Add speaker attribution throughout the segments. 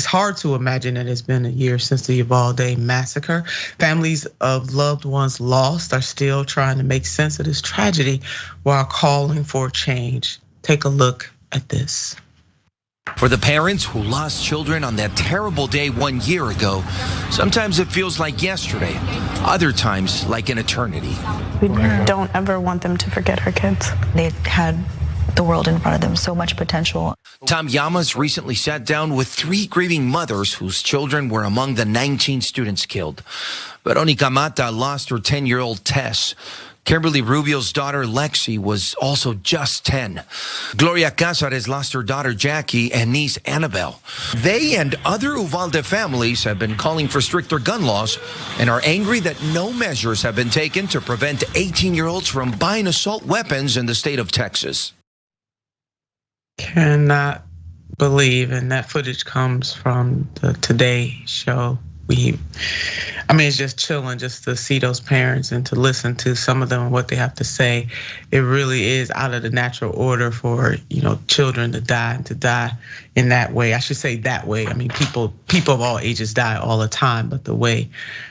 Speaker 1: It's hard to imagine that it's been a year since the Uvalde massacre. Families of loved ones lost are still trying to make sense of this tragedy while calling for change. Take a look at this.
Speaker 2: For the parents who lost children on that terrible day 1 year ago, sometimes it feels like yesterday, other times like an eternity.
Speaker 3: We don't ever want them to forget our kids.
Speaker 4: They had the world in front of them, so much potential.
Speaker 2: Tom Llamas recently sat down with 3 grieving mothers whose children were among the 19 students killed. Veronica Mata lost her 10-year-old Tess. Kimberly Rubio's daughter Lexi was also just 10. Gloria Casares lost her daughter Jackie and niece Annabelle. They and other Uvalde families have been calling for stricter gun laws and are angry that no measures have been taken to prevent 18-year-olds from buying assault weapons in the state of Texas.
Speaker 1: Cannot believe, and that footage comes from the Today show. It's just chilling just to see those parents and to listen to some of them and what they have to say. It really is out of the natural order for children to die and to die in that way. I should say that way. People of all ages die all the time, but the way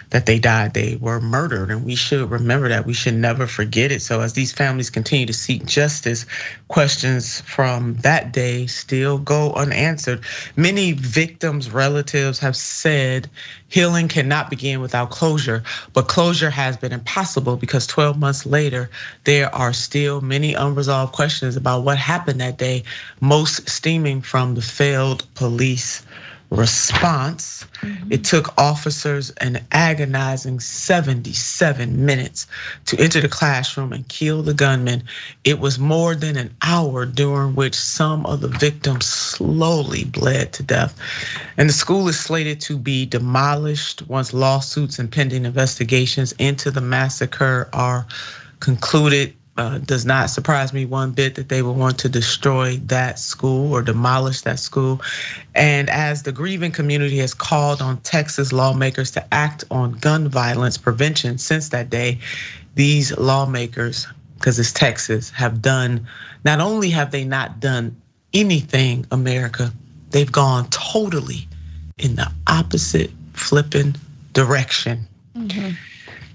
Speaker 1: that they died, they were murdered, and we should remember that. We should never forget it. So as these families continue to seek justice, questions from that day still go unanswered. Many victims' relatives have said healing cannot begin without closure, but closure has been impossible because 12 months later, there are still many unresolved questions about what happened that day, most stemming from the failed police response. It took officers an agonizing 77 minutes to enter the classroom and kill the gunman. It was more than an hour during which some of the victims slowly bled to death. And the school is slated to be demolished once lawsuits and pending investigations into the massacre are concluded. Does not surprise me one bit that they would want to destroy that school or demolish that school. And as the grieving community has called on Texas lawmakers to act on gun violence prevention since that day, these lawmakers, because it's Texas, have done, not only have they not done anything, America, they've gone totally in the opposite flipping direction.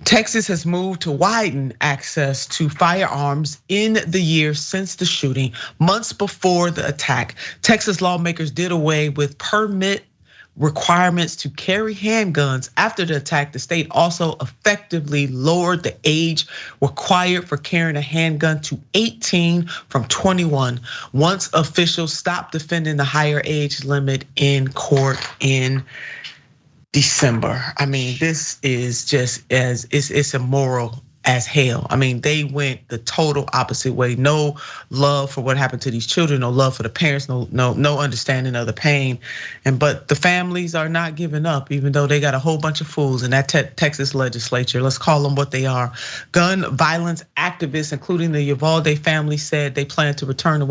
Speaker 1: Texas has moved to widen access to firearms in the years since the shooting. Months before the attack, Texas lawmakers did away with permit requirements to carry handguns. After the attack, the state also effectively lowered the age required for carrying a handgun to 18 from 21. Once officials stopped defending the higher age limit in court in December. This is just it's immoral as hell. They went the total opposite way. No love for what happened to these children, no love for the parents, no understanding of the pain. But the families are not giving up, even though they got a whole bunch of fools in that Texas legislature. Let's call them what they are. Gun violence activists, including the Uvalde family, said they plan to return to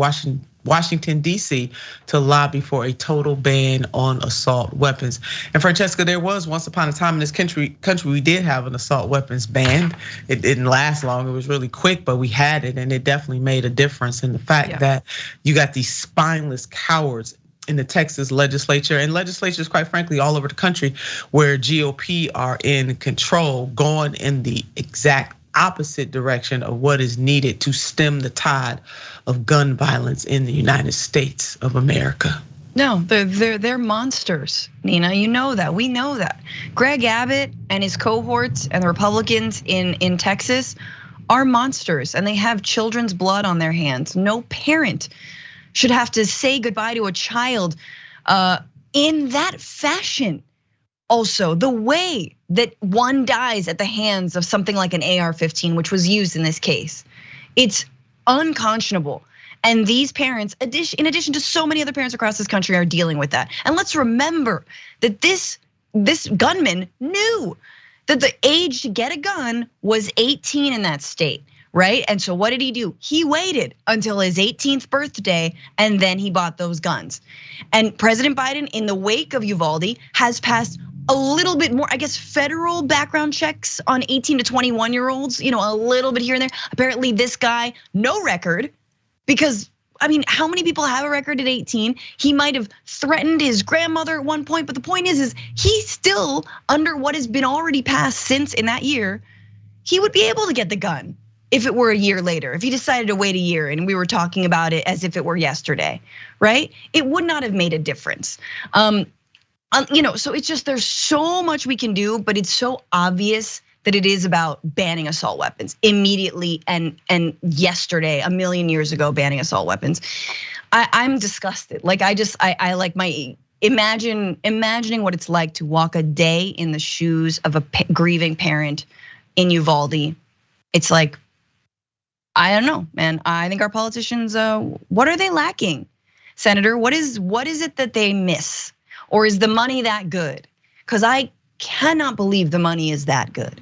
Speaker 1: Washington, D.C. to lobby for a total ban on assault weapons. And Francesca, there was once upon a time in this country we did have an assault weapons ban. It didn't last long, it was really quick, but we had it, and it definitely made a difference in the fact that you got these spineless cowards in the Texas legislature and legislatures, quite frankly, all over the country where GOP are in control, going in the exact opposite direction of what is needed to stem the tide of gun violence in the United States of America.
Speaker 5: No, they're monsters, Nina. You know that. We know that. Greg Abbott and his cohorts and the Republicans in Texas are monsters, and they have children's blood on their hands. No parent should have to say goodbye to a child in that fashion. Also, the way that one dies at the hands of something like an AR-15, which was used in this case, it's unconscionable. And these parents, in addition to so many other parents across this country, are dealing with that. And let's remember that this gunman knew that the age to get a gun was 18 in that state, right? And so what did he do? He waited until his 18th birthday and then he bought those guns. And President Biden, in the wake of Uvalde, has passed a little bit more, I guess, federal background checks on 18 to 21-year-olds, a little bit here and there. Apparently this guy, no record, because I mean, how many people have a record at 18? He might have threatened his grandmother at one point, but the point is he's still under what has been already passed since in that year. He would be able to get the gun if it were a year later, if he decided to wait a year and we were talking about it as if it were yesterday, right? It would not have made a difference. So it's just, there's so much we can do, but it's so obvious that it is about banning assault weapons immediately and yesterday, a million years ago, banning assault weapons. I'm disgusted. Like I like my imagining what it's like to walk a day in the shoes of a grieving parent in Uvalde. It's like, I don't know, man. I think our politicians, what are they lacking? Senator, what is it that they miss? Or is the money that good? Because I cannot believe the money is that good.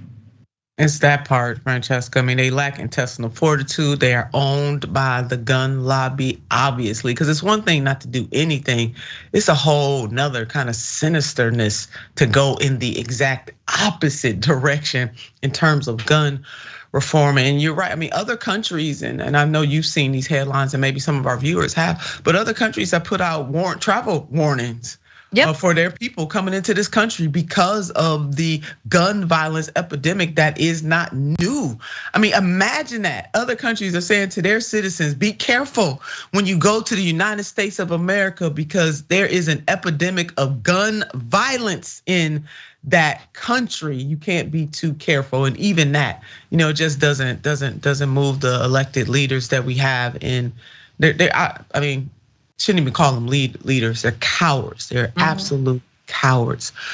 Speaker 1: It's that part, Francesca. I mean, they lack intestinal fortitude. They are owned by the gun lobby, obviously, because it's one thing not to do anything. It's a whole nother kind of sinisterness to go in the exact opposite direction in terms of gun reform. And you're right. I mean, other countries, and I know you've seen these headlines, and maybe some of our viewers have, but other countries have put out travel warnings. Yep. For their people coming into this country because of the gun violence epidemic that is not new. I mean, imagine that. Other countries are saying to their citizens, be careful when you go to the United States of America because there is an epidemic of gun violence in that country. You can't be too careful. And even that, just doesn't move the elected leaders that we have in I mean, shouldn't even call them leaders. They're cowards. They're absolute cowards.